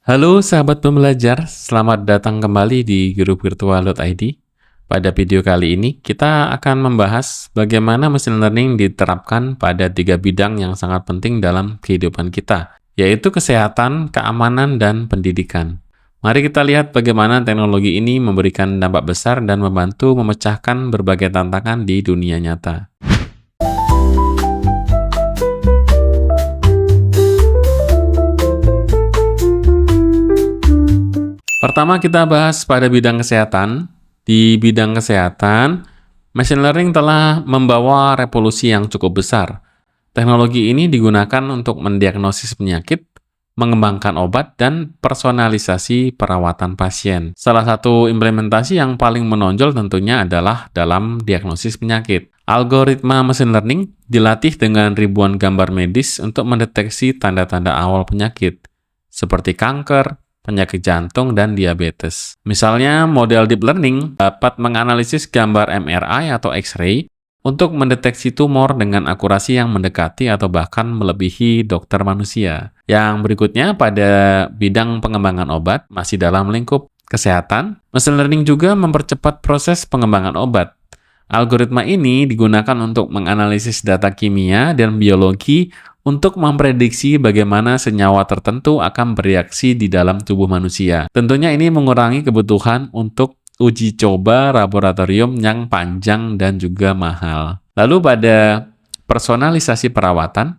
Halo sahabat pembelajar, selamat datang kembali di guruvirtual.id. Pada video kali ini, kita akan membahas bagaimana machine learning diterapkan pada 3 bidang yang sangat penting dalam kehidupan kita, yaitu kesehatan, keamanan, dan pendidikan. Mari kita lihat bagaimana teknologi ini memberikan dampak besar dan membantu memecahkan berbagai tantangan di dunia nyata. Pertama kita bahas pada bidang kesehatan. Di bidang kesehatan, machine learning telah membawa revolusi yang cukup besar. Teknologi ini digunakan untuk mendiagnosis penyakit, mengembangkan obat, dan personalisasi perawatan pasien. Salah satu implementasi yang paling menonjol tentunya adalah dalam diagnosis penyakit. Algoritma machine learning dilatih dengan ribuan gambar medis untuk mendeteksi tanda-tanda awal penyakit, seperti kanker, penyakit jantung, dan diabetes. Misalnya, model deep learning dapat menganalisis gambar MRI atau X-ray untuk mendeteksi tumor dengan akurasi yang mendekati atau bahkan melebihi dokter manusia. Yang berikutnya, pada bidang pengembangan obat, masih dalam lingkup kesehatan, machine learning juga mempercepat proses pengembangan obat. Algoritma ini digunakan untuk menganalisis data kimia dan biologi untuk memprediksi bagaimana senyawa tertentu akan bereaksi di dalam tubuh manusia. Tentunya ini mengurangi kebutuhan untuk uji coba laboratorium yang panjang dan juga mahal. Lalu pada personalisasi perawatan,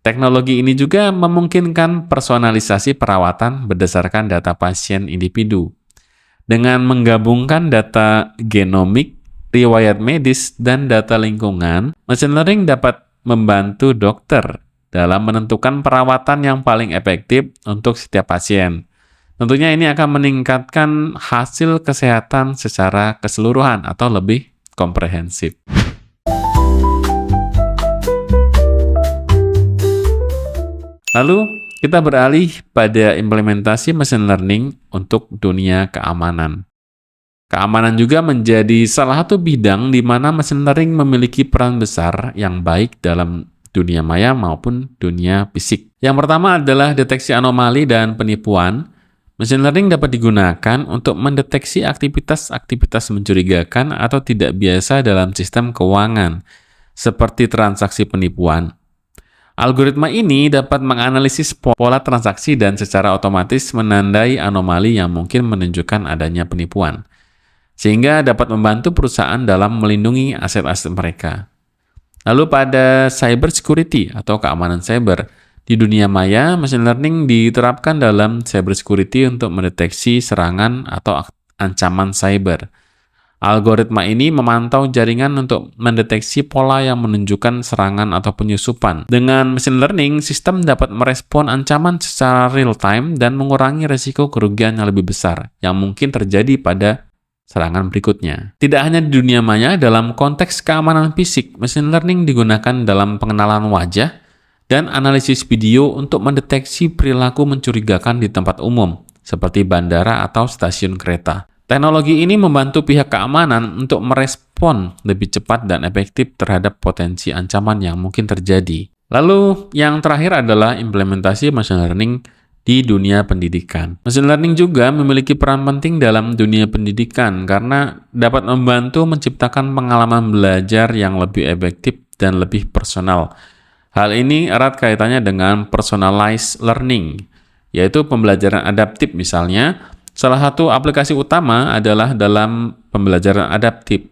teknologi ini juga memungkinkan personalisasi perawatan berdasarkan data pasien individu. Dengan menggabungkan data genomik, riwayat medis, dan data lingkungan, machine learning dapat membantu dokter dalam menentukan perawatan yang paling efektif untuk setiap pasien. Tentunya ini akan meningkatkan hasil kesehatan secara keseluruhan atau lebih komprehensif. Lalu, kita beralih pada implementasi machine learning untuk dunia keamanan. Keamanan juga menjadi salah satu bidang di mana machine learning memiliki peran besar yang baik dalam dunia maya maupun dunia fisik. Yang pertama adalah deteksi anomali dan penipuan. Machine learning dapat digunakan untuk mendeteksi aktivitas-aktivitas mencurigakan atau tidak biasa dalam sistem keuangan, seperti transaksi penipuan. Algoritma ini dapat menganalisis pola transaksi dan secara otomatis menandai anomali yang mungkin menunjukkan adanya penipuan, sehingga dapat membantu perusahaan dalam melindungi aset-aset mereka. Lalu pada cyber security atau keamanan cyber, di dunia maya, machine learning diterapkan dalam cyber security untuk mendeteksi serangan atau ancaman cyber. Algoritma ini memantau jaringan untuk mendeteksi pola yang menunjukkan serangan atau penyusupan. Dengan machine learning, sistem dapat merespon ancaman secara real-time dan mengurangi risiko kerugian yang lebih besar yang mungkin terjadi pada serangan berikutnya. Tidak hanya di dunia maya, dalam konteks keamanan fisik, machine learning digunakan dalam pengenalan wajah dan analisis video untuk mendeteksi perilaku mencurigakan di tempat umum, seperti bandara atau stasiun kereta. Teknologi ini membantu pihak keamanan untuk merespon lebih cepat dan efektif terhadap potensi ancaman yang mungkin terjadi. Lalu, yang terakhir adalah implementasi machine learning di dunia pendidikan. Machine learning juga memiliki peran penting dalam dunia pendidikan karena dapat membantu menciptakan pengalaman belajar yang lebih efektif dan lebih personal. Hal ini erat kaitannya dengan personalized learning, yaitu pembelajaran adaptif misalnya. Salah satu aplikasi utama adalah dalam pembelajaran adaptif,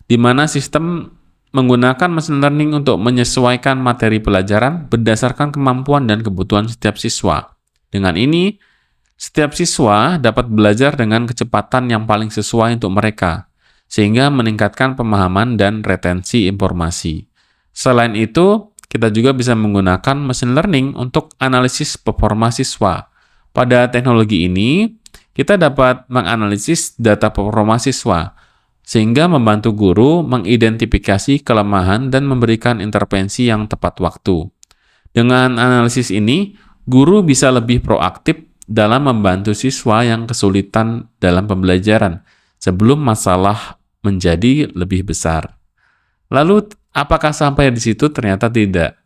di mana sistem menggunakan machine learning untuk menyesuaikan materi pelajaran berdasarkan kemampuan dan kebutuhan setiap siswa. Dengan ini, setiap siswa dapat belajar dengan kecepatan yang paling sesuai untuk mereka, sehingga meningkatkan pemahaman dan retensi informasi. Selain itu, kita juga bisa menggunakan machine learning untuk analisis performa siswa. Pada teknologi ini, kita dapat menganalisis data performa siswa, sehingga membantu guru mengidentifikasi kelemahan dan memberikan intervensi yang tepat waktu. Dengan analisis ini, guru bisa lebih proaktif dalam membantu siswa yang kesulitan dalam pembelajaran sebelum masalah menjadi lebih besar. Lalu, apakah sampai di situ? Ternyata tidak.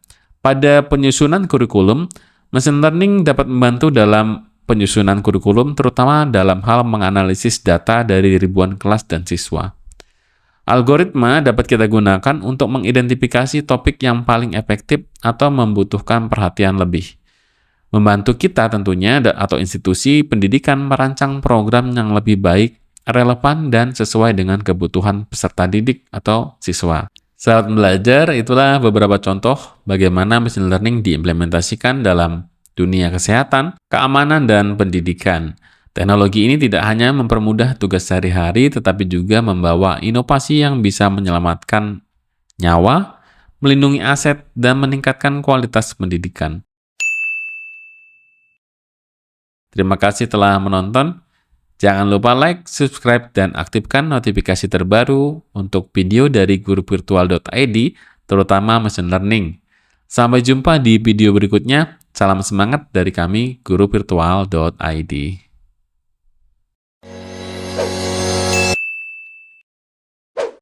Pada penyusunan kurikulum, machine learning dapat membantu dalam penyusunan kurikulum, terutama dalam hal menganalisis data dari ribuan kelas dan siswa. Algoritma dapat kita gunakan untuk mengidentifikasi topik yang paling efektif atau membutuhkan perhatian lebih. Membantu kita tentunya atau institusi pendidikan merancang program yang lebih baik, relevan, dan sesuai dengan kebutuhan peserta didik atau siswa. Saat belajar, itulah beberapa contoh bagaimana machine learning diimplementasikan dalam dunia kesehatan, keamanan, dan pendidikan. Teknologi ini tidak hanya mempermudah tugas sehari-hari, tetapi juga membawa inovasi yang bisa menyelamatkan nyawa, melindungi aset, dan meningkatkan kualitas pendidikan. Terima kasih telah menonton. Jangan lupa like, subscribe, dan aktifkan notifikasi terbaru untuk video dari guruvirtual.id, terutama machine learning. Sampai jumpa di video berikutnya. Salam semangat dari kami, guruvirtual.id.